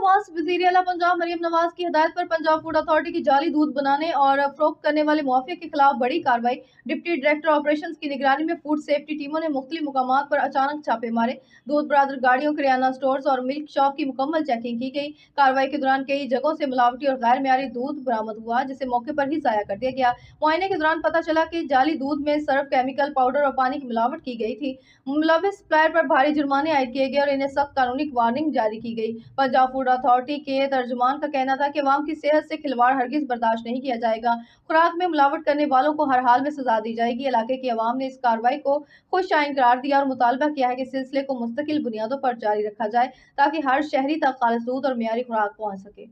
नवाज वज़ीर आला पंजाब मरियम नवाज की हिदायत पर पंजाब फूड अथॉरिटी की जाली दूध बनाने और फरोख्त करने वाले माफिया के खिलाफ बड़ी कार्रवाई। डिप्टी डायरेक्टर ऑपरेशंस की निगरानी में फूड सेफ्टी टीमों ने मुख्तलिफ मुकामात पर अचानक छापे मारे। दूध बरादर गाड़ियों, किराना स्टोर्स और मिल्क शॉप की मुकम्मल चेकिंग की गई। कार्रवाई के दौरान कई जगहों से मिलावटी और गैर मियारी दूध बरामद हुआ, जिसे मौके पर ही जाया कर दिया गया। मुआयने के दौरान पता चला कि जाली दूध में सर्फ, केमिकल पाउडर और पानी की मिलावट की गई थी। मुलविस सप्लायर पर भारी जुर्माने आयद किए गए और इन्हें सख्त कानूनी वार्निंग जारी की गई। पंजाब फूड अथॉरिटी के तर्जुमान का कहना था कि अवाम की सेहत से खिलवाड़ हरगिज बर्दाश्त नहीं किया जाएगा। खुराक में मिलावट करने वालों को हर हाल में सजा दी जाएगी। इलाके की अवाम ने इस कार्रवाई को खुश आइन करार दिया और मुतालबा किया है कि सिलसिले को मुस्तकिल बुनियादों पर जारी रखा जाए, ताकि हर शहरी तक खालिस दूध और मियारी खुराक पहुंच सके।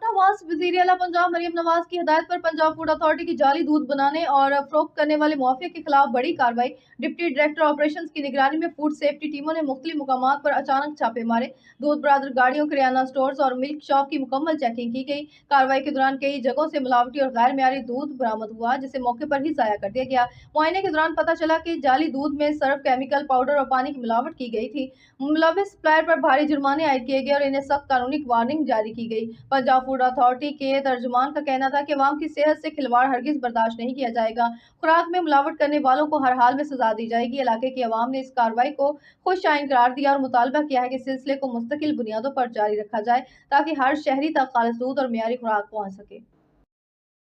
नवाज वज़ीर आला पंजाब मरियम नवाज की हिदायत पर पंजाब फूड अथॉरिटी की जाली दूध बनाने और फरोख्त करने वाले माफिया के खिलाफ बड़ी कार्रवाई। डिप्टी डायरेक्टर ऑपरेशंस की निगरानी में फूड सेफ्टी टीमों ने मुख्तलिफ मुकामात पर अचानक छापे मारे। दूध बरादर गाड़ियों, किराना स्टोर्स और मिल्क शॉप की मुकम्मल चेकिंग की गई। कार्रवाई के दौरान कई जगहों से मिलावटी और गैर मियारी दूध बरामद हुआ, जिसे मौके पर ही जाया कर दिया गया। मुआयने के दौरान पता चला कि जाली दूध में सर्फ, केमिकल पाउडर और पानी की मिलावट की गई थी। मुलविस सप्लायर पर भारी जुर्माने आयद किए गए और इन्हें सख्त कानूनी वार्निंग जारी की गई। पंजाब फूड अथॉरिटी के तर्जुमान का कहना था कि अवाम की सेहत से खिलवाड़ हरगिज बर्दाश्त नहीं किया जाएगा। खुराक में मिलावट करने वालों को हर हाल में सजा दी जाएगी। इलाके की अवाम ने इस कार्रवाई को खुश आइन करार दिया और मुतालबा किया है कि सिलसिले को मुस्तकिल बुनियादों पर जारी रखा जाए, ताकि हर शहरी तक खालिस दूध और मियारी खुराक पहुंच सके।